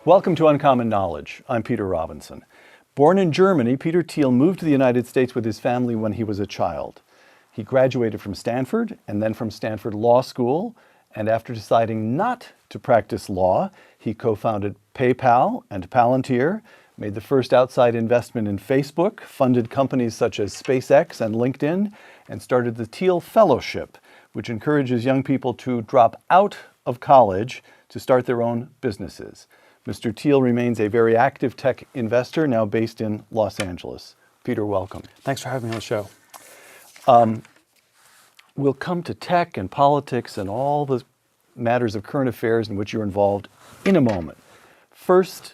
Welcome to Uncommon Knowledge. I'm Peter Robinson. Born in Germany, Peter Thiel moved to the United States with his family when he was a child. He graduated from Stanford and then from Stanford Law School, and after deciding not to practice law, he co-founded PayPal and Palantir, made the first outside investment in Facebook, funded companies such as SpaceX and LinkedIn, and started the Thiel Fellowship, which encourages young people to drop out of college to start their own businesses. Mr. Thiel remains a very active tech investor, now based in Los Angeles. Peter, welcome. Thanks for having me on the show. We'll come to tech and politics and all the matters of current affairs in which you're involved in a moment. First,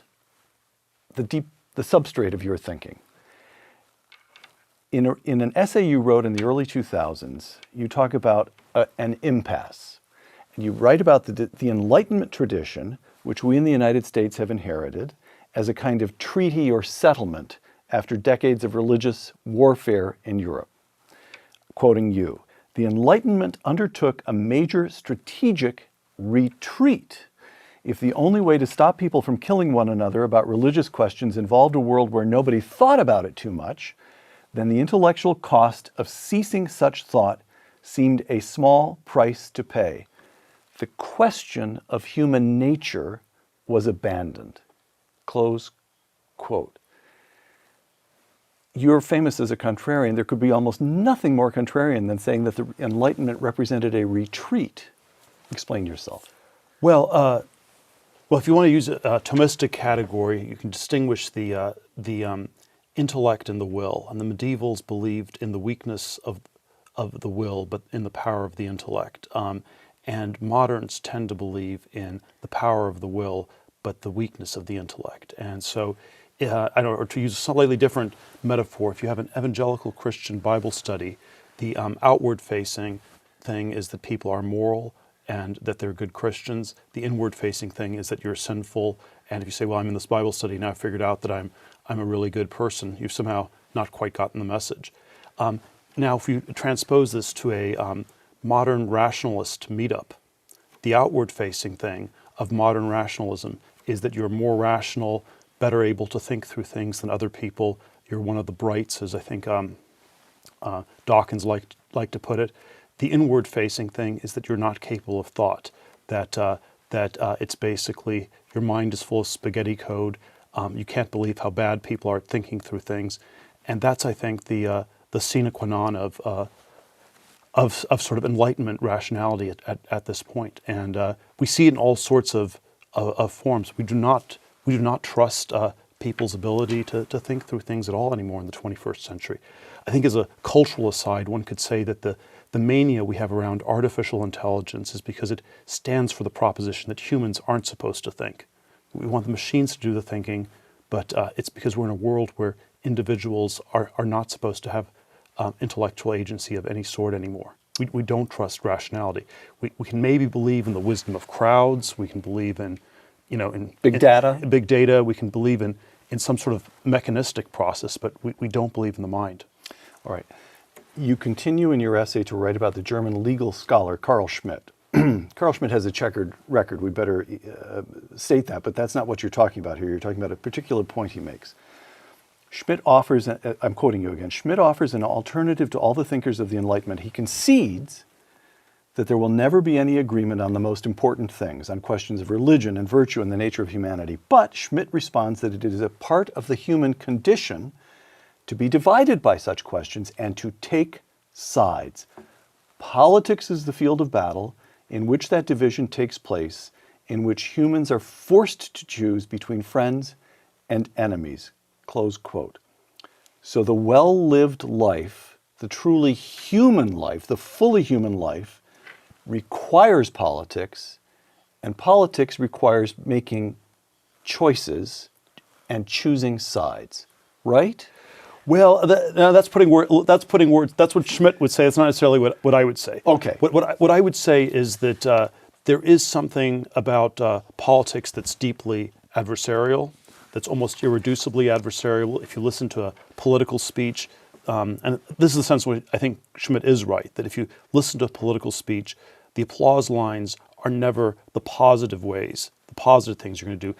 the substrate of your thinking. In an essay you wrote in the early 2000s, you talk about an impasse. And you write about the Enlightenment tradition, which we in the United States have inherited, as a kind of treaty or settlement after decades of religious warfare in Europe. Quoting you, "The Enlightenment undertook a major strategic retreat. If the only way to stop people from killing one another about religious questions involved a world where nobody thought about it too much, then the intellectual cost of ceasing such thought seemed a small price to pay. The question of human nature was abandoned." Close quote. You're famous as a contrarian. There could be almost nothing more contrarian than saying that the Enlightenment represented a retreat. Explain yourself. Well, if you want to use a Thomistic category, you can distinguish the intellect and the will. And the medievals believed in the weakness of the will, but in the power of the intellect. And moderns tend to believe in the power of the will, but the weakness of the intellect. And so, or to use a slightly different metaphor, if you have an evangelical Christian Bible study, the outward-facing thing is that people are moral and that they're good Christians. The inward-facing thing is that you're sinful. And if you say, well, I'm in this Bible study, now I've figured out that I'm a really good person, you've somehow not quite gotten the message. Now, if you transpose this to a modern rationalist meetup, the outward-facing thing of modern rationalism is that you're more rational, better able to think through things than other people. You're one of the brights, as I think Dawkins liked to put it. The inward-facing thing is that you're not capable of thought, that it's basically your mind is full of spaghetti code. You can't believe how bad people are at thinking through things. And that's, I think, the sine qua non of sort of Enlightenment rationality at this point. And we see it in all sorts of forms. We do not trust people's ability to think through things at all anymore in the 21st century. I think as a cultural aside, one could say that the mania we have around artificial intelligence is because it stands for the proposition that humans aren't supposed to think. We want the machines to do the thinking, but it's because we're in a world where individuals are not supposed to have intellectual agency of any sort anymore. We don't trust rationality. We can maybe believe in the wisdom of crowds. We can believe in big data. Big data. We can believe in some sort of mechanistic process, but we don't believe in the mind. All right. You continue in your essay to write about the German legal scholar Carl Schmitt. Carl Schmitt has a checkered record. We better state that, but that's not what you're talking about here. You're talking about a particular point he makes. Schmitt offers, I'm quoting you again, Schmitt offers an alternative to all the thinkers of the Enlightenment. He concedes that there will never be any agreement on the most important things, on questions of religion and virtue and the nature of humanity. But Schmitt responds that it is a part of the human condition to be divided by such questions and to take sides. Politics is the field of battle in which that division takes place, in which humans are forced to choose between friends and enemies. Close quote. So the well-lived life, the truly human life, the fully human life, requires politics, and politics requires making choices and choosing sides, right? Well, that's putting words. That's what Schmitt would say. It's not necessarily what I would say. Okay. What I would say is that there is something about politics that's deeply adversarial, that's almost irreducibly adversarial. If you listen to a political speech, and this is the sense in which I think Schmitt is right, that if you listen to a political speech, the applause lines are never the positive ways, the positive things you're going to do.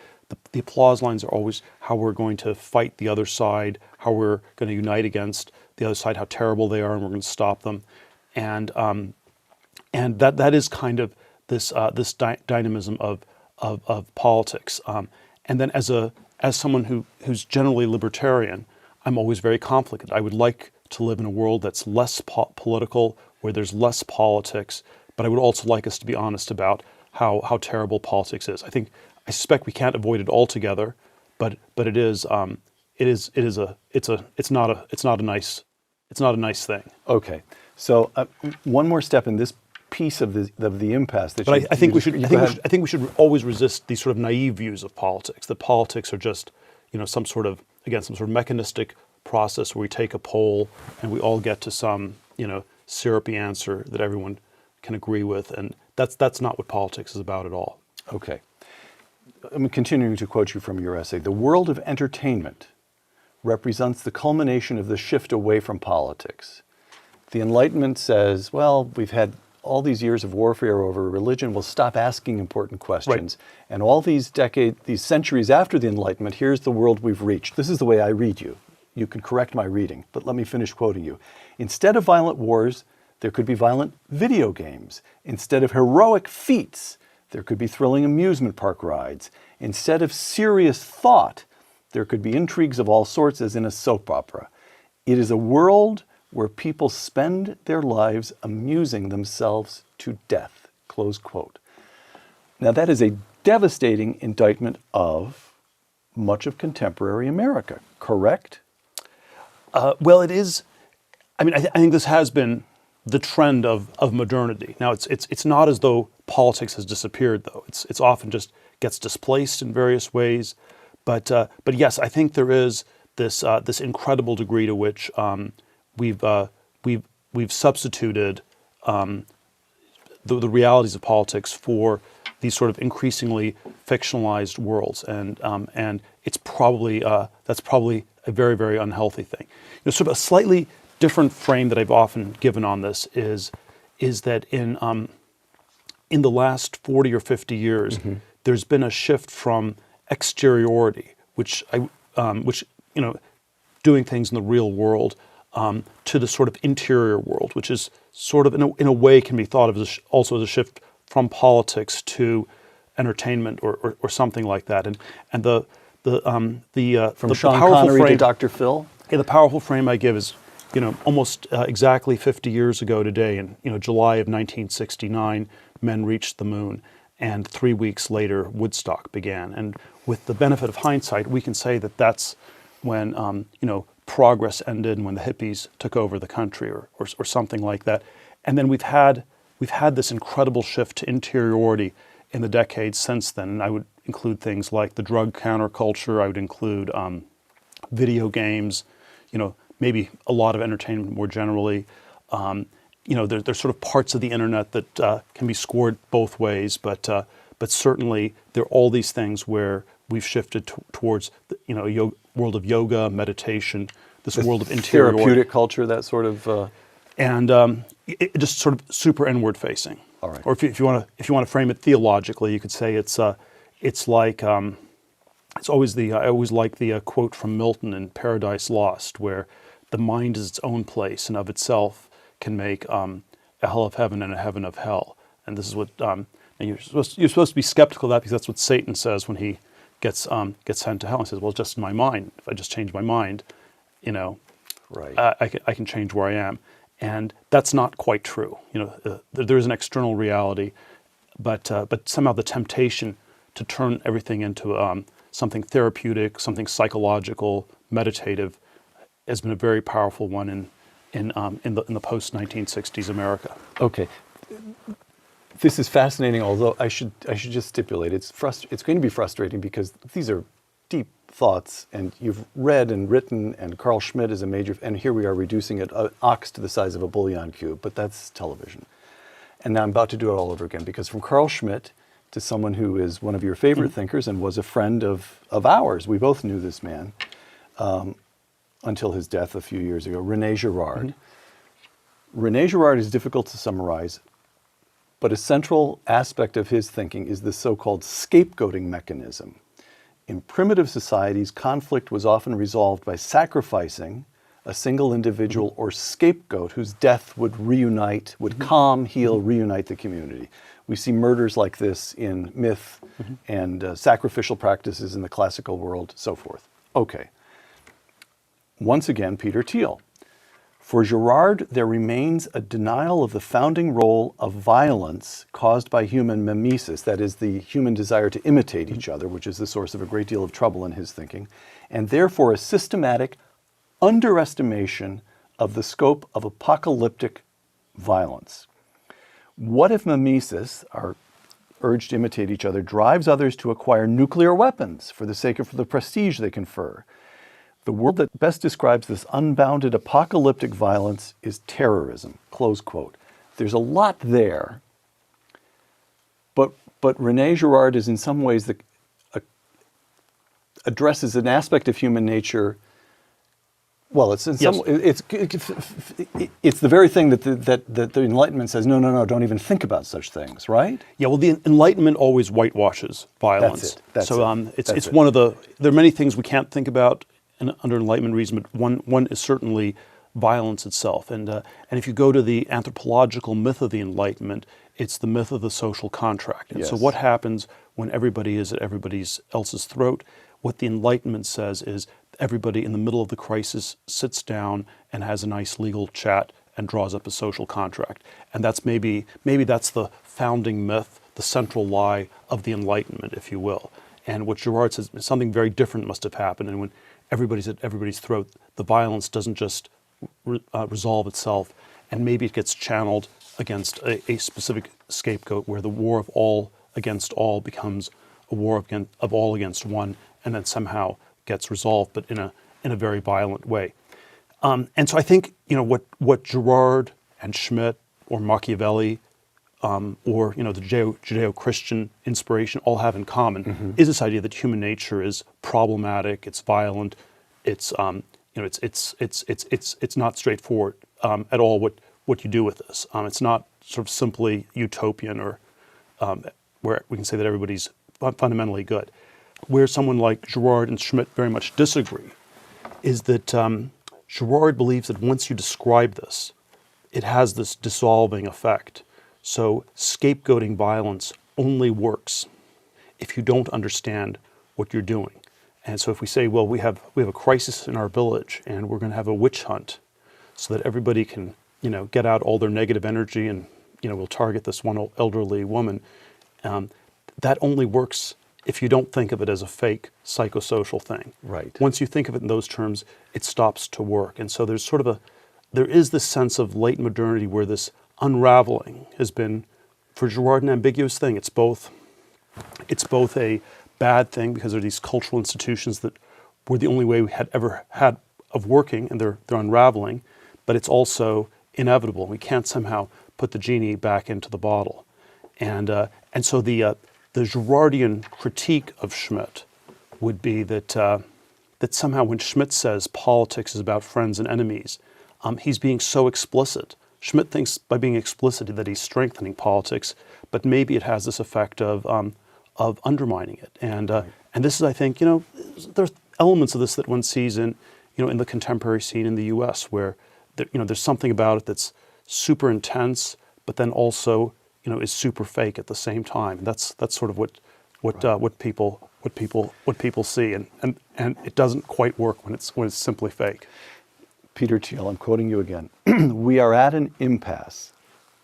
the applause lines are always how we're going to fight the other side, how we're going to unite against the other side, how terrible they are, and we're going to stop them, and that is kind of this dynamism of politics. And then as someone who's generally libertarian, I'm always very conflicted. I would like to live in a world that's less political, where there's less politics, but I would also like us to be honest about how terrible politics is. I suspect we can't avoid it altogether, but it's not a nice thing. Okay, so one more step in this piece of the impasse. That but I think we should always resist these sort of naive views of politics. That politics are just some sort of mechanistic process where we take a poll and we all get to some syrupy answer that everyone can agree with, and that's not what politics is about at all. Okay. I'm continuing to quote you from your essay. The world of entertainment represents the culmination of the shift away from politics. The Enlightenment says, well, we've had all these years of warfare over religion, we'll stop asking important questions. Right. And all these centuries after the Enlightenment, here's the world we've reached. This is the way I read you. You can correct my reading, but let me finish quoting you. Instead of violent wars, there could be violent video games. Instead of heroic feats, there could be thrilling amusement park rides. Instead of serious thought, there could be intrigues of all sorts, as in a soap opera. It is a world where people spend their lives amusing themselves to death, close quote. Now that is a devastating indictment of much of contemporary America, correct? Well, it is. I mean, I think this has been the trend of modernity. Now, it's not as though politics has disappeared, though. It's often just gets displaced in various ways. But yes, I think there is this incredible degree to which we've substituted the realities of politics for these sort of increasingly fictionalized worlds, and it's probably that's probably a very, very unhealthy thing. Sort of a slightly different frame that I've often given on this is that in the last 40 or 50 years, mm-hmm. there's been a shift from exteriority, which doing things in the real world, to the sort of interior world, which is sort of in a way can be thought of also as a shift from politics to entertainment or something like that. And the Sean Connery frame, to Dr. Phil. Yeah, the powerful frame I give is almost exactly 50 years ago today, in July of 1969, men reached the moon, and 3 weeks later Woodstock began. And with the benefit of hindsight, we can say that that's when progress ended and when the hippies took over the country or something like that. And then we've had this incredible shift to interiority in the decades since then. And I would include things like the drug counterculture. I would include video games, maybe a lot of entertainment more generally. There's sort of parts of the internet that can be scored both ways, but certainly there are all these things where we've shifted towards a world of yoga, meditation, this world of interiority. Therapeutic culture, that sort of... And it just sort of super inward facing. All right. Or if you want to frame it theologically, you could say it's like it's always I always like the quote from Milton in Paradise Lost, where the mind is its own place and of itself can make a hell of heaven and a heaven of hell. And this is what and you're supposed to be skeptical of that, because that's what Satan says when he gets sent to hell. He says, well, it's just in my mind. If I just change my mind, right. I can change where I am. And that's not quite true. There is an external reality, but somehow the temptation to turn everything into something therapeutic, something psychological, meditative, has been a very powerful one in the post-1960s America. Okay. This is fascinating, although I should just stipulate it's going to be frustrating because these are deep thoughts, and you've read and written, and Carl Schmitt is a major, and here we are reducing an ox to the size of a bouillon cube, but that's television. And now I'm about to do it all over again, because from Carl Schmitt to someone who is one of your favorite thinkers and was a friend of ours, we both knew this man until his death a few years ago, René Girard. Mm-hmm. René Girard is difficult to summarize, but a central aspect of his thinking is the so-called scapegoating mechanism. In primitive societies, conflict was often resolved by sacrificing a single individual or scapegoat whose death would reunite, would calm, heal, reunite the community. We see murders like this in myth and sacrificial practices in the classical world, so forth. Okay. Once again, Peter Thiel. For Girard, there remains a denial of the founding role of violence caused by human mimesis, that is, the human desire to imitate each other, which is the source of a great deal of trouble in his thinking, and therefore a systematic underestimation of the scope of apocalyptic violence. What if mimesis, our urge to imitate each other, drives others to acquire nuclear weapons for the sake of the prestige they confer? The word that best describes this unbounded apocalyptic violence is terrorism, close quote. There's a lot there, but René Girard is in some ways addresses an aspect of human nature. Well, it's in some, it's the very thing that the Enlightenment says, no, don't even think about such things, right? Yeah, well, the Enlightenment always whitewashes violence. That's it. It's one of the, there are many things we can't think about under Enlightenment reason, but one is certainly violence itself. And if you go to the anthropological myth of the Enlightenment, it's the myth of the social contract. And so what happens when everybody is at everybody else's throat? What the Enlightenment says is everybody in the middle of the crisis sits down and has a nice legal chat and draws up a social contract. And that's maybe that's the founding myth, the central lie of the Enlightenment, if you will. And what Girard says, something very different must have happened. And when everybody's at everybody's throat, the violence doesn't just resolve itself, and maybe it gets channeled against a specific scapegoat, where the war of all against all becomes a war of all against one, and then somehow gets resolved, but in a very violent way. And so I think what Girard and Schmitt or Machiavelli or the Judeo-Christian inspiration all have in common is this idea that human nature is problematic, it's violent, it's not straightforward at all what you do with this. It's not sort of simply utopian or where we can say that everybody's fundamentally good. Where someone like Girard and Schmitt very much disagree is that Girard believes that once you describe this, it has this dissolving effect. So scapegoating violence only works if you don't understand what you're doing. And so if we say, well, we have a crisis in our village and we're going to have a witch hunt so that everybody can, get out all their negative energy and, we'll target this one elderly woman, that only works if you don't think of it as a fake psychosocial thing. Right. Once you think of it in those terms, it stops to work. And so there's there is this sense of late modernity where this unraveling has been, for Girard, an ambiguous thing. It's both a bad thing because there are these cultural institutions that were the only way we had ever had of working, and they're unraveling, but it's also inevitable. We can't somehow put the genie back into the bottle. And so the Girardian critique of Schmitt would be that somehow when Schmitt says politics is about friends and enemies, he's being so explicit. Schmitt thinks by being explicit that he's strengthening politics, but maybe it has this effect of undermining it. And this is, I think, there's elements of this that one sees in the contemporary scene in the U.S. where there's something about it that's super intense, but then also is super fake at the same time. And that's sort of what people see, and it doesn't quite work when it's simply fake. Peter Thiel, I'm quoting you again. We are at an impasse.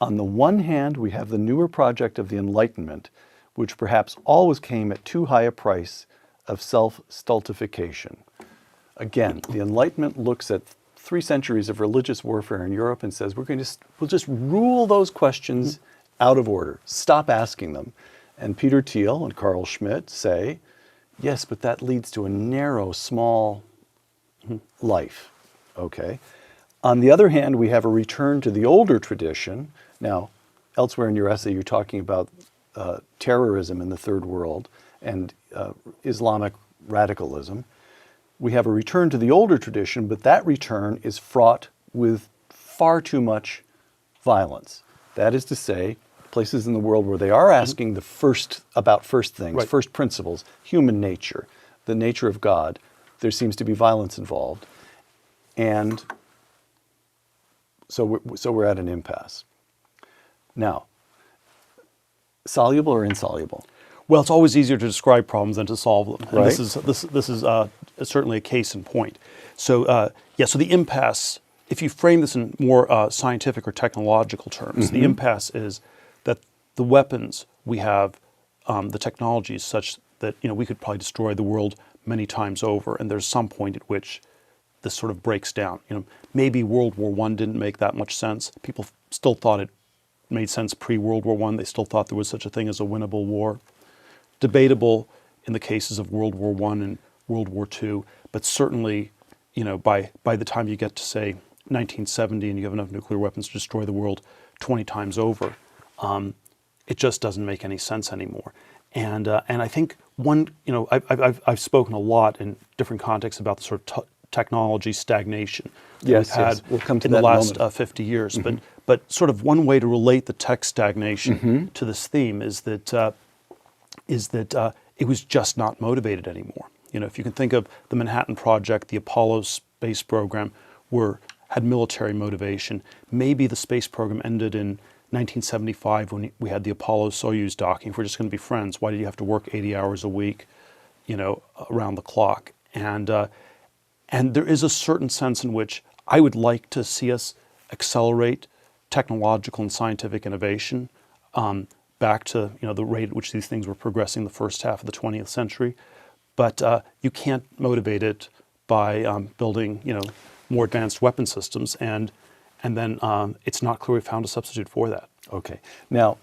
On the one hand, we have the newer project of the Enlightenment, which perhaps always came at too high a price of self-stultification. Again, the Enlightenment looks at 3 centuries of religious warfare in Europe and says, we'll just rule those questions out of order. Stop asking them. And Peter Thiel and Carl Schmitt say, yes, but that leads to a narrow, small life. Okay. On the other hand, we have a return to the older tradition. Now, elsewhere in your essay, you're talking about terrorism in the Third World and Islamic radicalism. We have a return to the older tradition, but that return is fraught with far too much violence. That is to say, places in the world where they are asking about first things, first principles, human nature, the nature of God, there seems to be violence involved. And so we're at an impasse. Now, soluble or insoluble? Well, it's always easier to describe problems than to solve them. And Right. this is certainly a case in point. So so the impasse, if you frame this in more scientific or technological terms, the impasse is that the weapons we have, the technology is such that we could probably destroy the world many times over, and there's some point at which this sort of breaks down. Maybe World War I didn't make that much sense. People still thought it made sense pre-World War I. They still thought there was such a thing as a winnable war. Debatable in the cases of World War I and World War II, but certainly, by the time you get to, say, 1970 and you have enough nuclear weapons to destroy the world 20 times over, it just doesn't make any sense anymore. And I think I've spoken a lot in different contexts about the sort of technology stagnation that Yes, we've had yes. We'll come to in that the in a last moment. 50 years. But sort of one way to relate the tech stagnation to this theme is that it was just not motivated anymore. If you can think of the Manhattan Project, the Apollo space program, had military motivation. Maybe the space program ended in 1975 when we had the Apollo-Soyuz docking. If we're just going to be friends, why do you have to work 80 hours a week, around the clock? And there is a certain sense in which I would like to see us accelerate technological and scientific innovation back to the rate at which these things were progressing the first half of the 20th century. But you can't motivate it by building more advanced weapon systems, and then it's not clear we found a substitute for that. Okay. Now,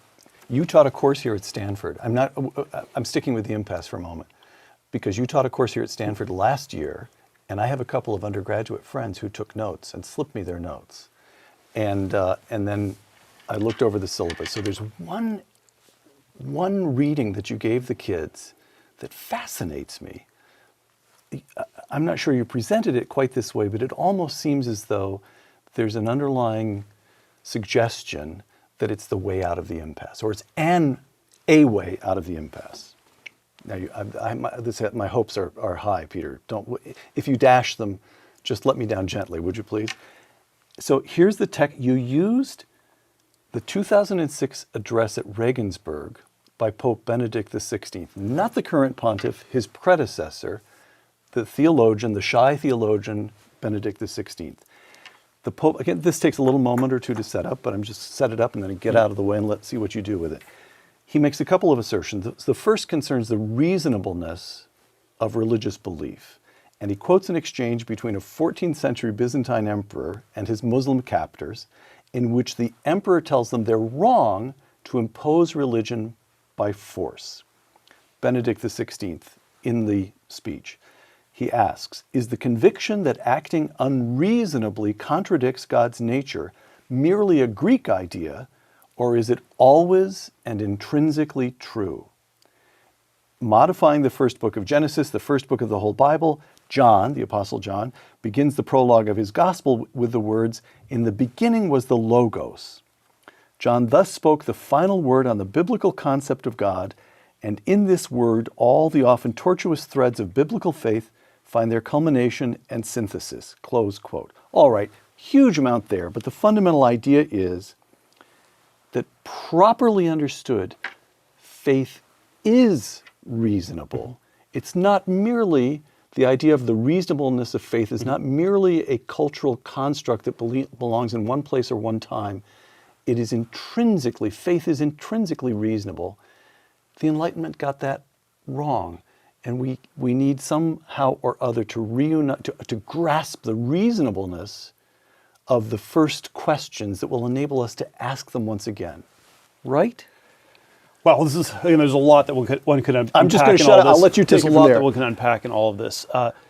you taught a course here at Stanford. I'm sticking with the impasse for a moment, because you taught a course here at Stanford last year, and I have a couple of undergraduate friends who took notes and slipped me their notes. And then I looked over the syllabus. So there's one reading that you gave the kids that fascinates me. I'm not sure you presented it quite this way, but it almost seems as though there's an underlying suggestion that it's the way out of the impasse, or it's a way out of the impasse. Now, my hopes are high, Peter. If you dash them, just let me down gently, would you please? So here's the tech. You used the 2006 address at Regensburg by Pope Benedict XVI, not the current pontiff, his predecessor, the theologian, the shy theologian, Benedict XVI. The Pope, again, this takes a little moment or two to set up, but I'm just set it up and then get out of the way and let's see what you do with it. He makes a couple of assertions. The first concerns the reasonableness of religious belief. And he quotes an exchange between a 14th century Byzantine emperor and his Muslim captors, in which the emperor tells them they're wrong to impose religion by force. Benedict XVI, in the speech, he asks, is the conviction that acting unreasonably contradicts God's nature merely a Greek idea, or is it always and intrinsically true? Modifying the first book of Genesis, the first book of the whole Bible, John, the Apostle John, begins the prologue of his gospel with the words, "In the beginning was the Logos." John thus spoke the final word on the biblical concept of God, and in this word all the often tortuous threads of biblical faith find their culmination and synthesis, close quote. All right, huge amount there, but the fundamental idea is that properly understood, faith is reasonable. It's not merely, the idea of the reasonableness of faith is not merely a cultural construct that belongs in one place or one time. It is intrinsically, faith is intrinsically reasonable. The Enlightenment got that wrong. And we need somehow or other to reunite, to grasp the reasonableness of the first questions that will enable us to ask them once again. Right? Well, this is, there's a lot that one could unpack. I'm just going to shut up. I'll let you take it from there. There's a lot that one can unpack in all of this. I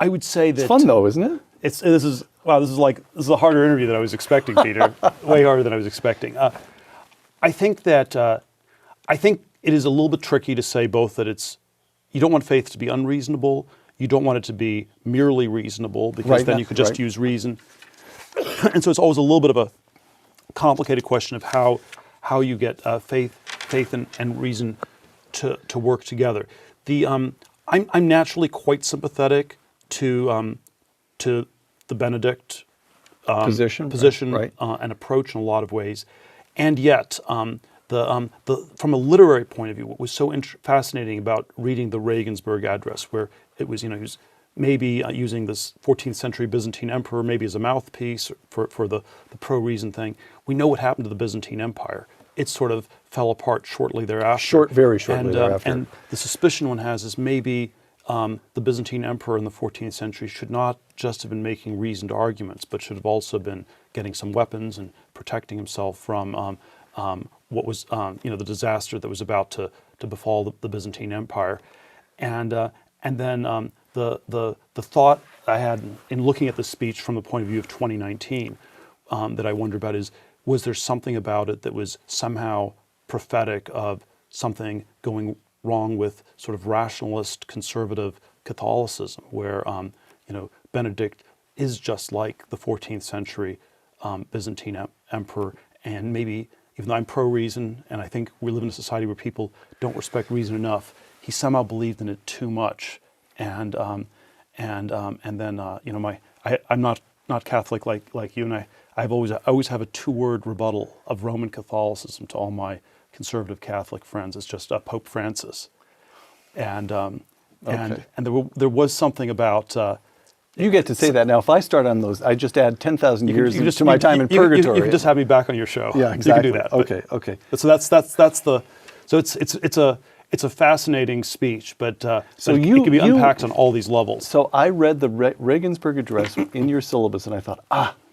would say that it's fun though, isn't it? This is a harder interview than I was expecting, Peter. Way harder than I was expecting. I think it is a little bit tricky to say both that you don't want faith to be unreasonable. You don't want it to be merely reasonable, because then you could just use reason. And so it's always a little bit of a complicated question of how you get faith and reason to work together. I'm naturally quite sympathetic to the Benedict Position, right? and approach in a lot of ways, and yet from a literary point of view, what was so fascinating about reading the Regensburg Address, where it was, he was maybe using this 14th century Byzantine emperor maybe as a mouthpiece for the pro-reason thing. We know what happened to the Byzantine Empire. It sort of fell apart shortly thereafter. Very shortly thereafter. And the suspicion one has is maybe the Byzantine emperor in the 14th century should not just have been making reasoned arguments, but should have also been getting some weapons and protecting himself from what was the disaster that was about to befall the Byzantine Empire. And then the thought I had in looking at the speech from the point of view of 2019 that I wonder about is, was there something about it that was somehow prophetic of something going wrong with sort of rationalist conservative Catholicism, where Benedict is just like the 14th century Byzantine emperor, and maybe even though I'm pro-reason and I think we live in a society where people don't respect reason enough, he somehow believed in it too much, and then I'm not Catholic like you, and I always have a two-word rebuttal of Roman Catholicism to all my conservative Catholic friends. It's just Pope Francis, and there was something about. You get to say that now. If I start on those, I just add 10,000 years to my time in purgatory. You can just have me back on your show. Yeah, exactly. You can do that. Okay. So that's the. So it's a fascinating speech, but it can be unpacked on all these levels. So I read the Regensburg Address in your syllabus, and I thought,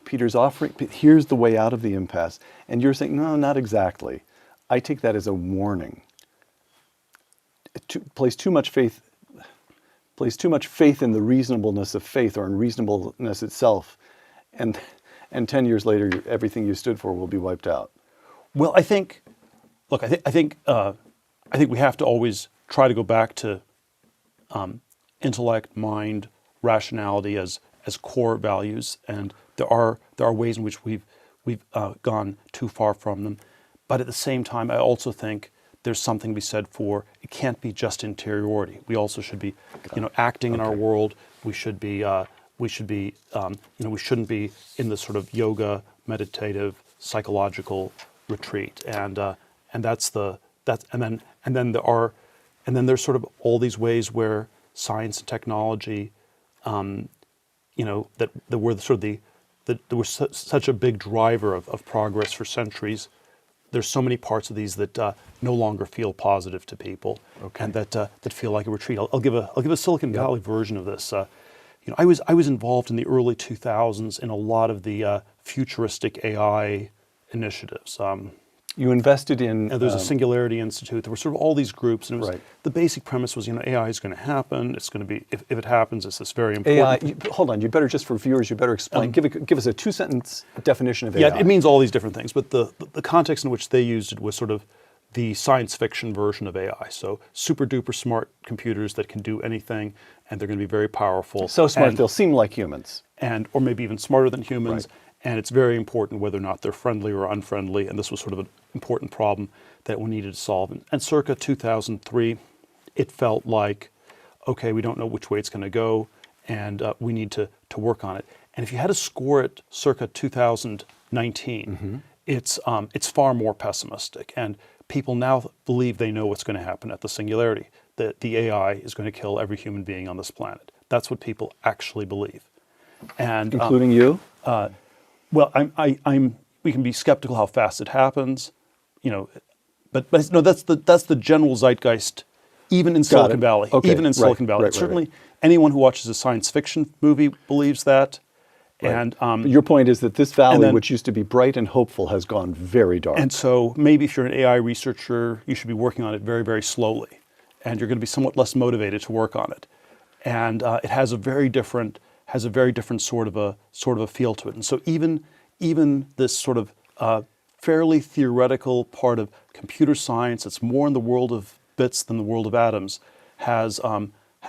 Peter's offering. Here's the way out of the impasse, and you're saying, no, not exactly. I take that as a warning. Place too much faith in the reasonableness of faith or in reasonableness itself, and 10 years later, everything you stood for will be wiped out. Well, I think we have to always try to go back to intellect, mind, rationality as core values, and there are ways in which we've gone too far from them. But at the same time, I also think there's something to be said for it can't be just interiority. We also should be, acting in our world. We should be, we shouldn't be in this sort of yoga, meditative, psychological retreat. And then there's sort of all these ways where science and technology, that were that were such a big driver of progress for centuries. There's so many parts of these that no longer feel positive to people, and that feel like a retreat. I'll give a Silicon Valley version of this. I was involved in the early 2000s in a lot of the futuristic AI initiatives. You invested in. There's a Singularity Institute. There were sort of all these groups, and it was, right. The basic premise was, AI is going to happen. It's going to be, if it happens, it's this very important. AI. Hold on. You better, just for viewers, you better explain. Give us a 2-sentence definition of AI. Yeah, it means all these different things, but the context in which they used it was sort of the science fiction version of AI. So super duper smart computers that can do anything, and they're going to be very powerful. So smart they'll seem like humans, or maybe even smarter than humans. Right. And it's very important whether or not they're friendly or unfriendly. And this was sort of an important problem that we needed to solve. And circa 2003, it felt like, okay, we don't know which way it's going to go, and we need to work on it. And if you had to score it circa 2019, it's far more pessimistic. And people now believe they know what's going to happen at the Singularity, that the AI is going to kill every human being on this planet. That's what people actually believe. And including you? Well, we can be skeptical how fast it happens, but no, that's the general zeitgeist, even in Silicon Valley. Okay. Even in Silicon Valley, right. Certainly, anyone who watches a science fiction movie believes that. Right. And your point is that this valley, which used to be bright and hopeful, has gone very dark. And so maybe if you're an AI researcher, you should be working on it very, very slowly, and you're going to be somewhat less motivated to work on it. And it has a very different sort of a feel to it. And so even this sort of fairly theoretical part of computer science, that's more in the world of bits than the world of atoms, has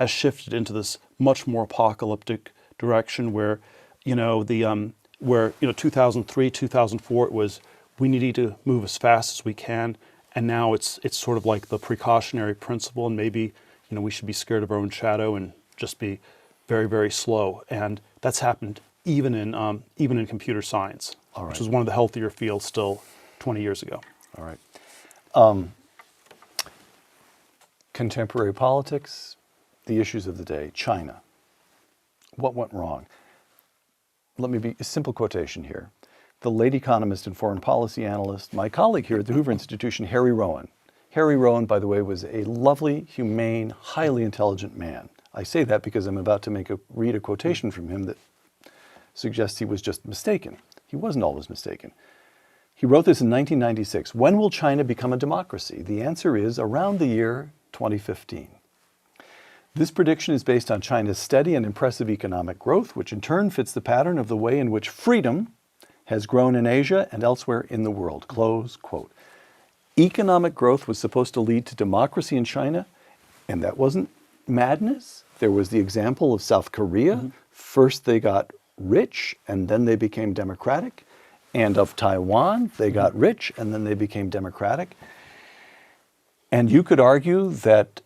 shifted into this much more apocalyptic direction where 2003, 2004 it was we need to move as fast as we can, and now it's sort of like the precautionary principle, and maybe we should be scared of our own shadow and just be very, very slow. And that's happened even in computer science, All right. which was one of the healthier fields still 20 years ago. All right. Contemporary politics, the issues of the day, China. What went wrong? Let me be a simple quotation here. The late economist and foreign policy analyst, my colleague here at the Hoover Institution, Harry Rowan. Harry Rowan, by the way, was a lovely, humane, highly intelligent man. I say that because I'm about to read a quotation from him that suggests he was just mistaken. He wasn't always mistaken. He wrote this in 1996. When will China become a democracy? The answer is around the year 2015. This prediction is based on China's steady and impressive economic growth, which in turn fits the pattern of the way in which freedom has grown in Asia and elsewhere in the world. Close quote. Economic growth was supposed to lead to democracy in China, and that wasn't madness. There was the example of South Korea. Mm-hmm. First they got rich, and then they became democratic. And of Taiwan, they got rich, and then they became democratic. And you could argue that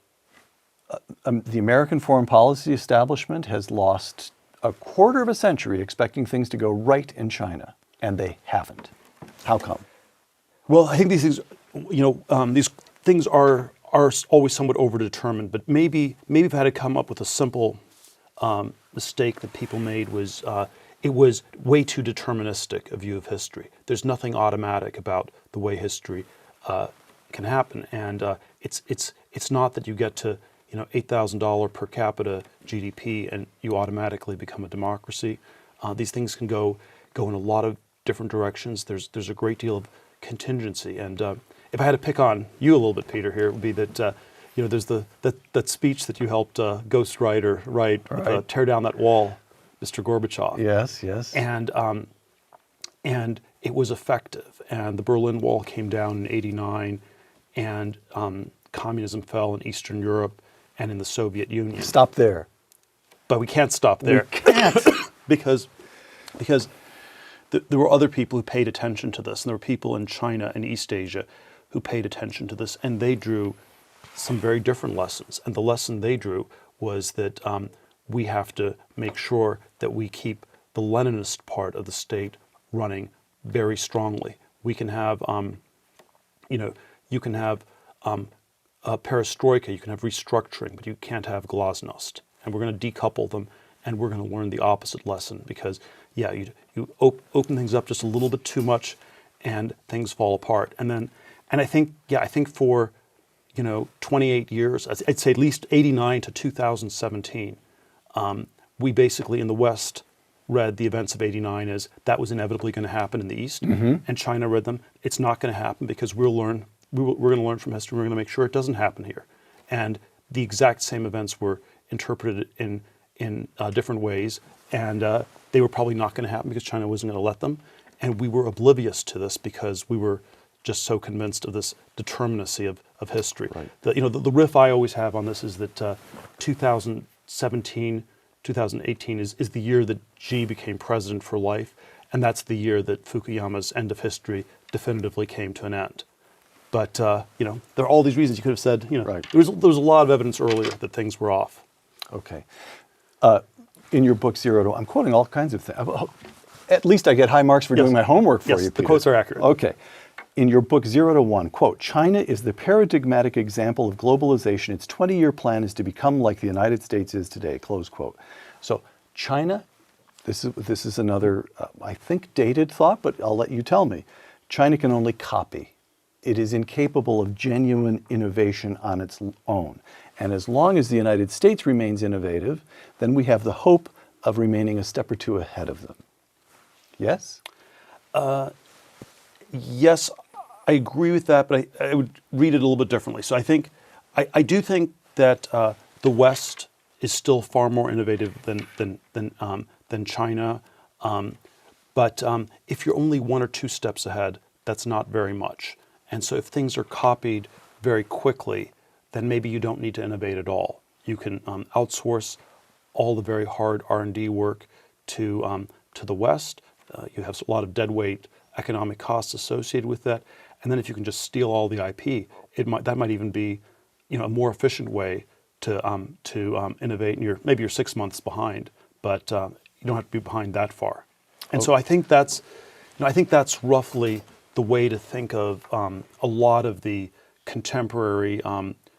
the American foreign policy establishment has lost a quarter of a century expecting things to go right in China, and they haven't. How come? Well, I think these things are always somewhat overdetermined, but maybe if I had to come up with a simple mistake that people made was it was way too deterministic a view of history. There's nothing automatic about the way history can happen, and it's not that you get to $8,000 per capita GDP and you automatically become a democracy. These things can go in a lot of different directions. There's a great deal of contingency, and if I had to pick on you a little bit, Peter, here, it would be that there's that speech that you helped ghostwrite or write, right. Tear Down That Wall, Mr. Gorbachev. Yes. And it was effective. And the Berlin Wall came down in '89, and communism fell in Eastern Europe and in the Soviet Union. Stop there. But we can't stop there. We can't. because there were other people who paid attention to this, and there were people in China and East Asia who paid attention to this, and they drew some very different lessons. And the lesson they drew was that we have to make sure that we keep the Leninist part of the state running very strongly. We can have, you can have perestroika, you can have restructuring, but you can't have glasnost. And we're going to decouple them, and we're going to learn the opposite lesson because, you open things up just a little bit too much, and things fall apart. And I think for 28 years, I'd say at least '89 to 2017, we basically in the West read the events of '89 as that was inevitably going to happen in the East, and China read them. It's not going to happen because we're going to learn from history. We're going to make sure it doesn't happen here. And the exact same events were interpreted in different ways, and they were probably not going to happen because China wasn't going to let them. And we were oblivious to this because we were just so convinced of this determinacy of history. Right. The riff I always have on this is that 2017, 2018 is the year that Xi became president for life, and that's the year that Fukuyama's end of history definitively came to an end. But there are all these reasons you could have said. Right. There was a lot of evidence earlier that things were off. Okay. In your book, Zero to One, I'm quoting all kinds of things. At least I get high marks for doing my homework for you, Peter. The quotes are accurate. Okay. In your book, Zero to One, quote, China is the paradigmatic example of globalization. Its 20-year plan is to become like the United States is today, close quote. So China, this is another, I think, dated thought, but I'll let you tell me. China can only copy. It is incapable of genuine innovation on its own. And as long as the United States remains innovative, then we have the hope of remaining a step or two ahead of them. Yes? Yes, I agree with that, but I would read it a little bit differently. So I do think that the West is still far more innovative than China. But if you're only one or two steps ahead, that's not very much. And so if things are copied very quickly, then maybe you don't need to innovate at all. You can outsource all the very hard R&D work to the West. You have a lot of deadweight economic costs associated with that. And then if you can just steal all the IP, that might even be a more efficient way to innovate, and maybe you're 6 months behind, but you don't have to be behind that far. And so I think that's roughly the way to think of a lot of the contemporary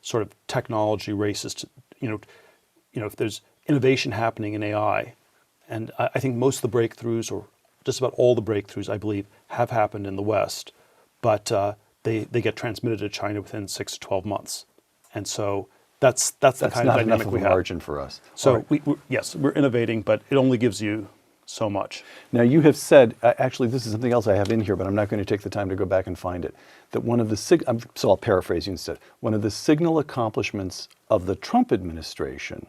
sort of technology races. If there's innovation happening in AI, and I think most of the breakthroughs, or just about all the breakthroughs, I believe, have happened in the West, but they get transmitted to China within 6 to 12 months, and so that's the kind of dynamic we have. Margin for us. So yes, we're innovating, but it only gives you so much. Now you have said, actually this is something else I have in here, but I'm not going to take the time to go back and find it, that one of the, so I'll paraphrase you instead, one of the signal accomplishments of the Trump administration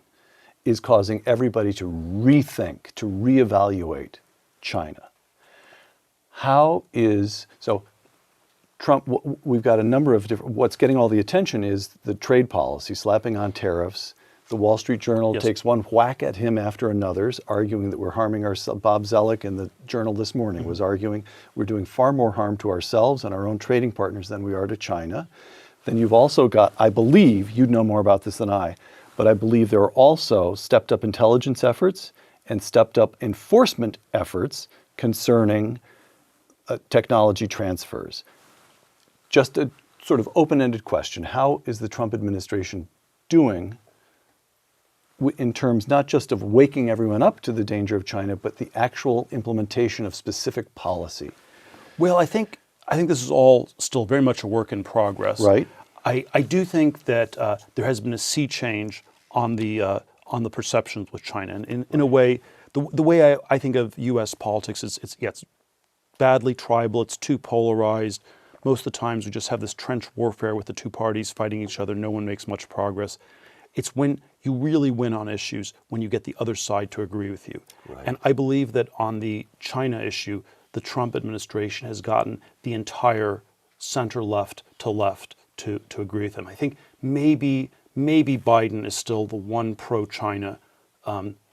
is causing everybody to rethink, to reevaluate China. So Trump, we've got a number of different, what's getting all the attention is the trade policy, slapping on tariffs. The Wall Street Journal takes one whack at him after another's, arguing that we're harming ourselves. Bob Zellick in the Journal this morning was arguing we're doing far more harm to ourselves and our own trading partners than we are to China. Then you've also got, I believe, you'd know more about this than I, but I believe there are also stepped up intelligence efforts and stepped up enforcement efforts concerning technology transfers. Just a sort of open-ended question. How is the Trump administration doing in terms not just of waking everyone up to the danger of China, but the actual implementation of specific policy? Well, I think this is all still very much a work in progress. Right. I do think that there has been a sea change on the perceptions with China, and in a way, the way I think of U.S. politics is it's badly tribal. It's too polarized. Most of the times we just have this trench warfare with the two parties fighting each other. No one makes much progress. It's when you really win on issues when you get the other side to agree with you. Right. And I believe that on the China issue, the Trump administration has gotten the entire center left to agree with them. I think maybe Biden is still the one pro-China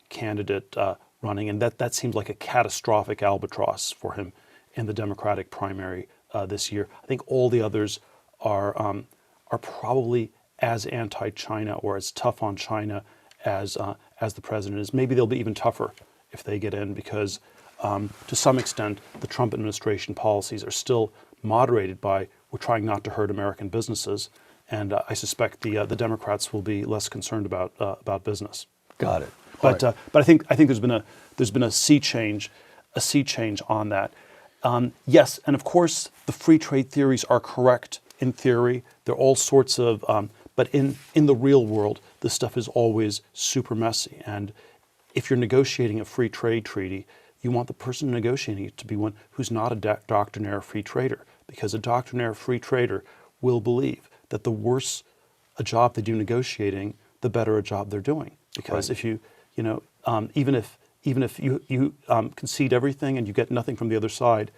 candidate running, and that seems like a catastrophic albatross for him in the Democratic primary this year. I think all the others are probably as anti-China or as tough on China as the president is. Maybe they'll be even tougher if they get in, because to some extent the Trump administration policies are still moderated by we're trying not to hurt American businesses, and I suspect the Democrats will be less concerned about business. Got it. But I think there's been a sea change on that. Yes, and of course the free trade theories are correct in theory. There are all sorts of, but in the real world, this stuff is always super messy. And if you're negotiating a free trade treaty, you want the person negotiating it to be one who's not a doctrinaire free trader, because a doctrinaire free trader will believe that the worse a job they do negotiating, the better a job they're doing. Because if even if you concede everything and you get nothing from the other side,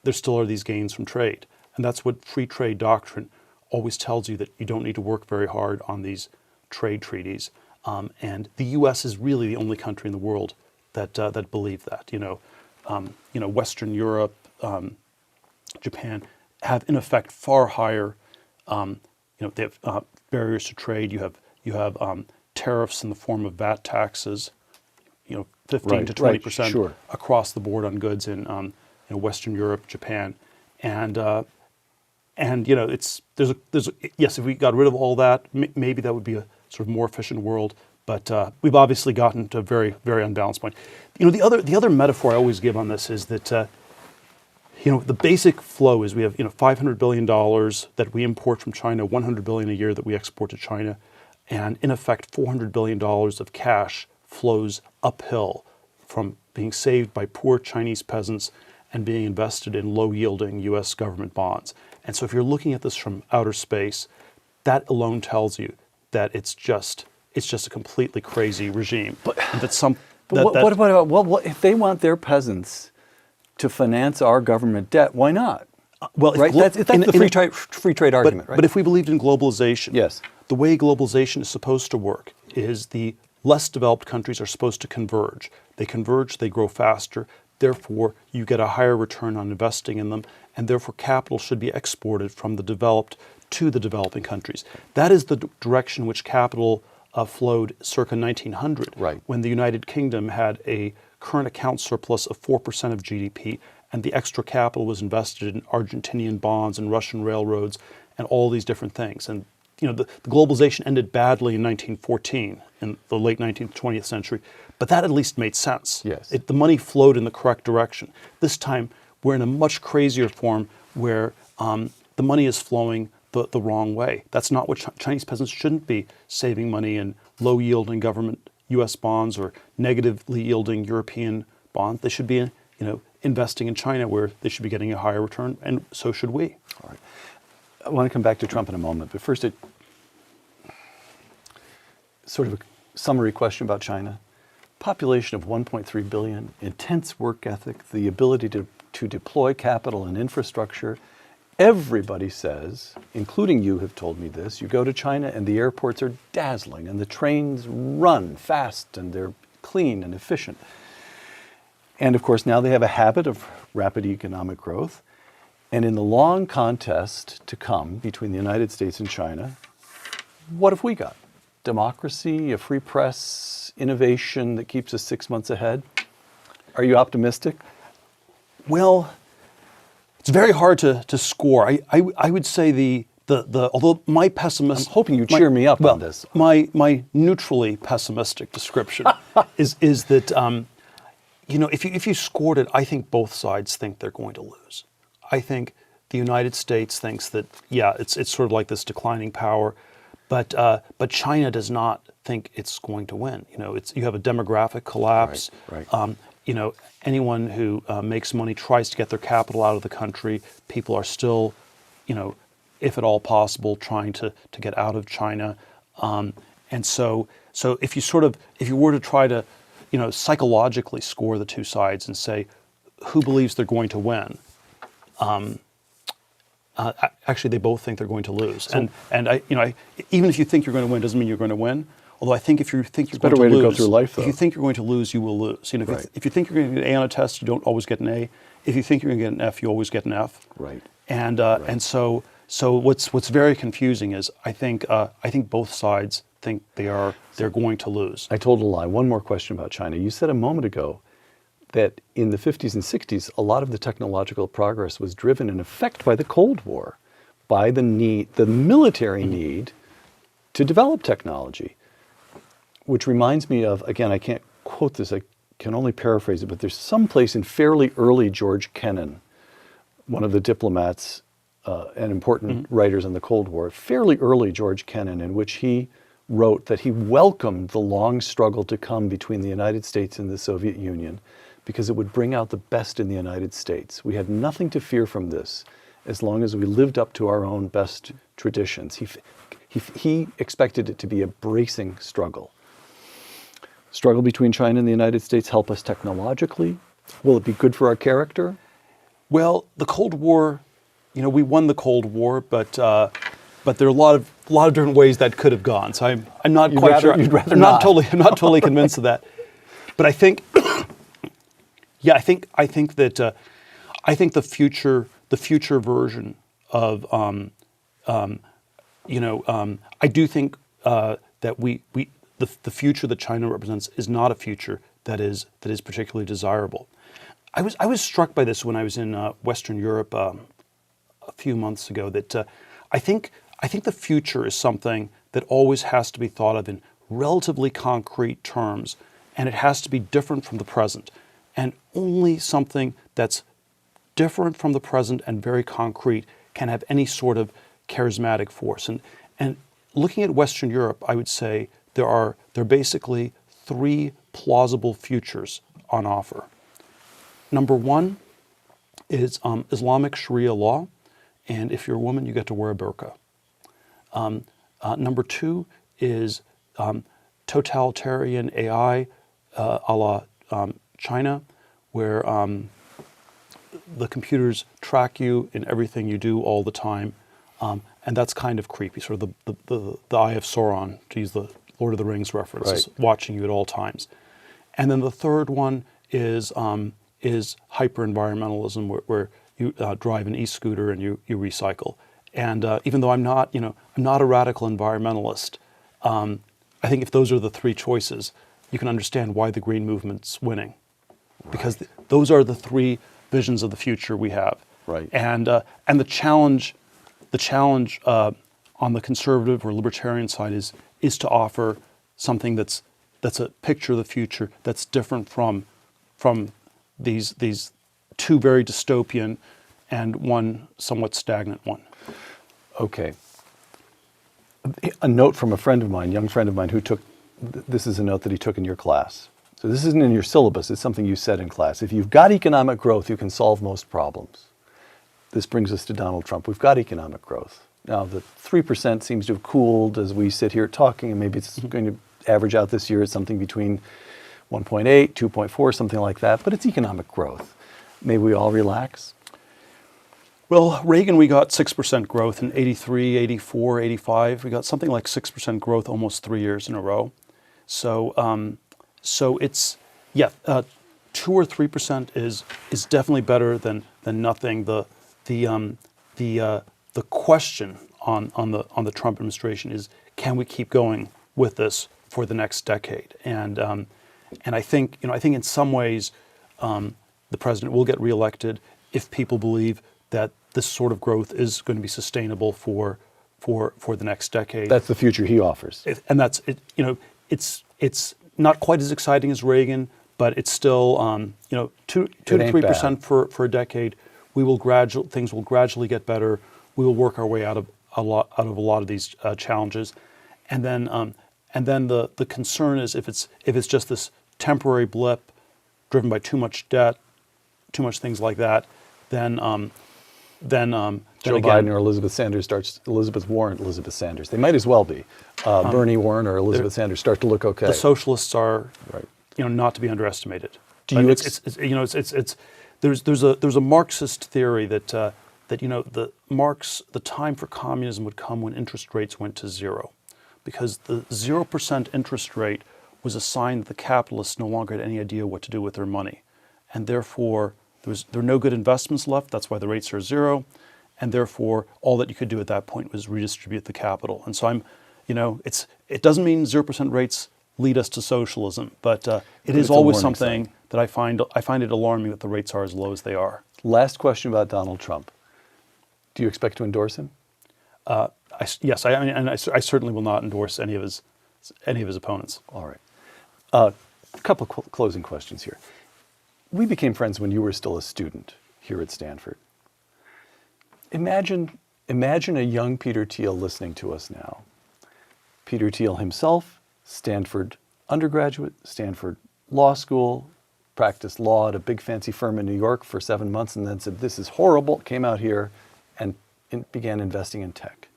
there still are these gains from trade. And that's what free trade doctrine always tells you, that you don't need to work very hard on these trade treaties. And the U.S. is really the only country in the world that believe that. Western Europe, Japan have in effect far higher. They have barriers to trade. You have tariffs in the form of VAT taxes. 15 to 20% across the board on goods in Western Europe, Japan, and yes, if we got rid of all that, maybe that would be a sort of more efficient world. But we've obviously gotten to a very, very unbalanced point. The other metaphor I always give on this is that the basic flow is we have $500 billion that we import from China, $100 billion a year that we export to China, and in effect $400 billion of cash flows uphill from being saved by poor Chinese peasants and being invested in low-yielding U.S. government bonds. And so if you're looking at this from outer space, that alone tells you that it's just a completely crazy regime. But what about if they want their peasants to finance our government debt, why not? That's the free trade argument, right? But if we believed in globalization, yes, the way globalization is supposed to work is the less developed countries are supposed to converge. They converge, they grow faster, therefore you get a higher return on investing in them, and therefore capital should be exported from the developed to the developing countries. That is the direction which capital flowed circa 1900, Right. when the United Kingdom had a current account surplus of 4% of GDP, and the extra capital was invested in Argentinian bonds and Russian railroads and all these different things. And the globalization ended badly in 1914, in the late 19th, 20th century, but that at least made sense. Yes. The money flowed in the correct direction. This time, we're in a much crazier form where the money is flowing the wrong way. That's not what Chinese peasants shouldn't be saving money in low-yielding government U.S. bonds or negatively yielding European bonds. They should be, investing in China, where they should be getting a higher return, and so should we. All right. I want to come back to Trump in a moment, but first, sort of a summary question about China. Population of 1.3 billion, intense work ethic, the ability to deploy capital and infrastructure. Everybody says, including you have told me this, you go to China and the airports are dazzling and the trains run fast and they're clean and efficient. And of course, now they have a habit of rapid economic growth. And in the long contest to come between the United States and China, what have we got? Democracy, a free press, innovation that keeps us 6 months ahead? Are you optimistic? Well, it's very hard to score. I would say the although my pessimist, I'm hoping you cheer me up on this. My neutrally pessimistic description is that if you scored it, I think both sides think they're going to lose. I think the United States thinks that it's sort of like this declining power, but China does not think it's going to win. You have a demographic collapse. Right. Anyone who makes money tries to get their capital out of the country. People are still, if at all possible, trying to get out of China. And so if you were to try to, psychologically score the two sides and say who believes they're going to win, actually they both think they're going to lose. And even if you think you're going to win, doesn't mean you're going to win. Although I think if you think you're going to lose, better way to go through life, though. If you think you're going to lose, you will lose. Right. If you think you're going to get an A on a test, you don't always get an A. If you think you're going to get an F, you always get an F. Right. And so what's very confusing is I think both sides think they're going to lose. I told a lie. One more question about China. You said a moment ago that in the 50s and 60s, a lot of the technological progress was driven in effect by the Cold War, by the military need to develop technology. Which reminds me of, again, I can't quote this, I can only paraphrase it, but there's some place in fairly early George Kennan, one of the diplomats and important writers on the Cold War, fairly early George Kennan, in which he wrote that he welcomed the long struggle to come between the United States and the Soviet Union because it would bring out the best in the United States. We had nothing to fear from this as long as we lived up to our own best traditions. He expected it to be a bracing struggle. Struggle between China and the United States help us technologically? Will it be good for our character? Well, the Cold War, we won the Cold War, but there are a lot of different ways that could have gone. So I'm not quite sure. You'd rather I'm not. I'm not totally convinced of that. But I think, I think that the future version of I do think that the future that China represents is not a future that is particularly desirable. I was struck by this when I was in Western Europe a few months ago. That I think the future is something that always has to be thought of in relatively concrete terms, and it has to be different from the present. And only something that's different from the present and very concrete can have any sort of charismatic force. And looking at Western Europe, I would say there are basically three plausible futures on offer. Number one is Islamic Sharia law, and if you're a woman, you get to wear a burqa. Number two is totalitarian AI a la China, where the computers track you in everything you do all the time, and that's kind of creepy, sort of the Eye of Sauron, to use the Lord of the Rings reference, Right. watching you at all times. And then the third one is hyper-environmentalism, where you drive an e-scooter and you recycle. And even though I'm not a radical environmentalist, I I think if those are the three choices, you can understand why the green movement's winning, because those are the three visions of the future we have. Right. And the challenge on the conservative or libertarian side is to offer something that's a picture of the future that's different from these two very dystopian and one somewhat stagnant one. Okay. A note from a friend of mine, young friend of mine, who took, this is a note that he took in your class. So this isn't in your syllabus, it's something you said in class. If you've got economic growth, you can solve most problems. This brings us to Donald Trump. We've got economic growth. Now, the 3% seems to have cooled as we sit here talking, and maybe it's going to average out this year at something between 1.8, 2.4, something like that, but it's economic growth. May we all relax? Well, Reagan, we got 6% growth in 83, 84, 85. We got something like 6% growth almost 3 years in a row. So it's, 2 or 3% is definitely better than nothing. The question on the Trump administration is, can we keep going with this for the next decade? And I think in some ways the president will get reelected if people believe that this sort of growth is going to be sustainable for the next decade. That's the future he offers. And that's it. It's not quite as exciting as Reagan, but it's still 2 to 3% for a decade. Things will gradually get better. We will work our way out of a lot of these challenges, and then the concern is if it's just this temporary blip driven by too much debt, too much things like that, then Joe Biden or Elizabeth Warren, Elizabeth Sanders. They might as well be. Bernie Warren or Elizabeth Sanders start to look okay. The socialists are, right. Not to be underestimated. Do you? There's a Marxist theory that the time for communism would come when interest rates went to zero, because the 0% interest rate was a sign that the capitalists no longer had any idea what to do with their money, and therefore there were no good investments left. That's why the rates are zero, and therefore all that you could do at that point was redistribute the capital. And so it doesn't mean 0% rates lead us to socialism, but it is always something that I find it alarming that the rates are as low as they are. Last question about Donald Trump. Do you expect to endorse him? Yes, I certainly will not endorse any of his opponents. All right. A couple of closing questions here. We became friends when you were still a student here at Stanford. Imagine a young Peter Thiel listening to us now. Peter Thiel himself, Stanford undergraduate, Stanford Law School, practiced law at a big fancy firm in New York for 7 months, and then said, "This is horrible," came out here and began investing in tech.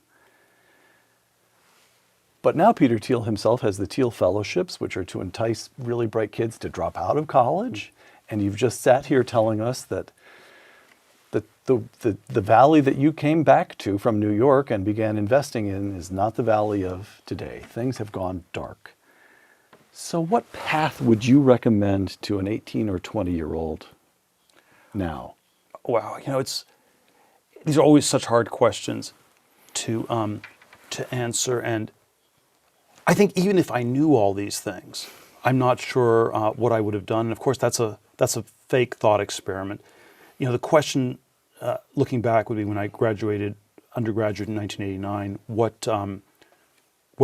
But now Peter Thiel himself has the Thiel Fellowships, which are to entice really bright kids to drop out of college. And you've just sat here telling us that the valley that you came back to from New York and began investing in is not the valley of today. Things have gone dark. So what path would you recommend to an 18 or 20-year-old now? Wow, these are always such hard questions to answer, and I think even if I knew all these things, I'm not sure what I would have done. And of course, that's a fake thought experiment. The question, looking back, would be when I graduated undergraduate in 1989. What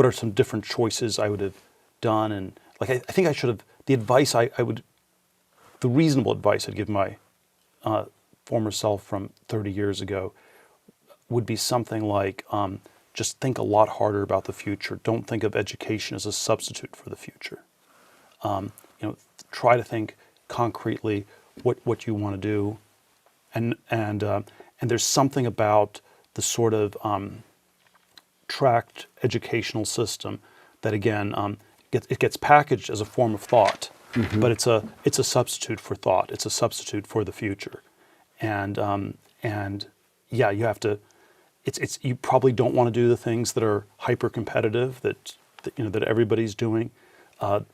are some different choices I would have done? And I think I should have the reasonable advice I'd give my former self from 30 years ago would be something like, just think a lot harder about the future. Don't think of education as a substitute for the future. Try to think concretely what you want to do, and there's something about the sort of tracked educational system that again it gets packaged as a form of thought, but it's a substitute for thought. It's a substitute for the future, and you have to. You probably don't want to do the things that are hyper competitive that everybody's doing. And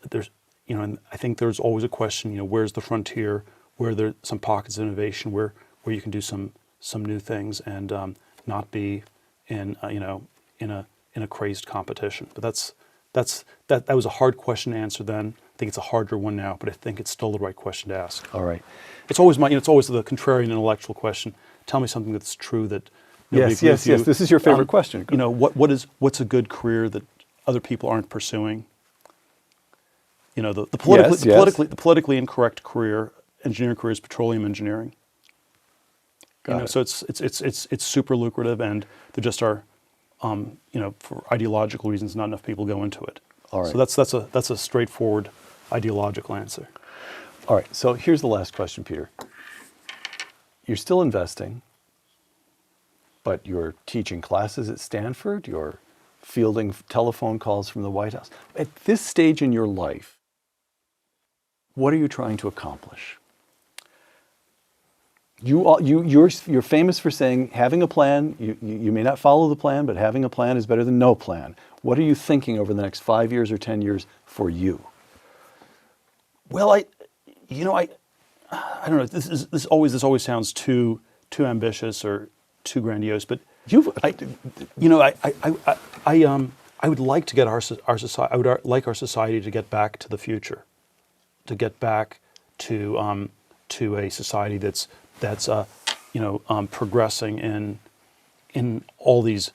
I think there's always a question. Where's the frontier? Where there some pockets of innovation where you can do some new things and not be in a crazed competition. But that was a hard question to answer then. I think it's a harder one now, but I think it's still the right question to ask. All right. It's always it's always the contrarian intellectual question. Tell me something that's true that nobody Yes, agrees yes, with you. yes. This is your favorite question. You know, what's a good career that other people aren't pursuing? You know, the politically incorrect career, engineering career, is petroleum engineering. Got it. So it's super lucrative, and there just are, for ideological reasons, not enough people go into it. All right. So that's a straightforward ideological answer. All right, so here's the last question, Peter. You're still investing, but you're teaching classes at Stanford, you're fielding telephone calls from the White House. At this stage in your life, what are you trying to accomplish? You're famous for saying having a plan, you may not follow the plan, but having a plan is better than no plan. What are you thinking over the next 5 years or 10 years for you? Well, I don't know. This always sounds too ambitious or too grandiose. But I would like to get our society. I would like our society to get back to the future, to get back to a society that's progressing in all these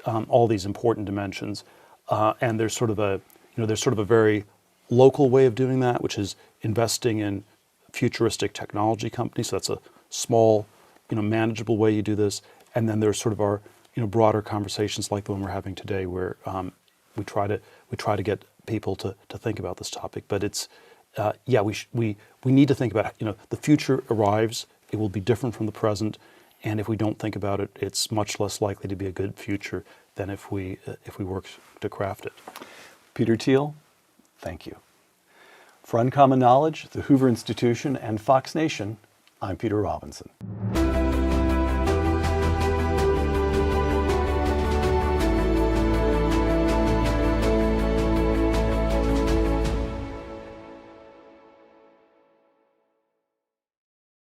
important dimensions. And there's sort of a very local way of doing that, which is investing in futuristic technology companies. So that's a small, manageable way you do this. And then there's sort of our, broader conversations like the one we're having today, where we try to get people to think about this topic. But it's, we need to think about, the future arrives. It will be different from the present, and if we don't think about it, it's much less likely to be a good future than if we work to craft it. Peter Thiel, thank you. For Uncommon Knowledge, the Hoover Institution, and Fox Nation, I'm Peter Robinson.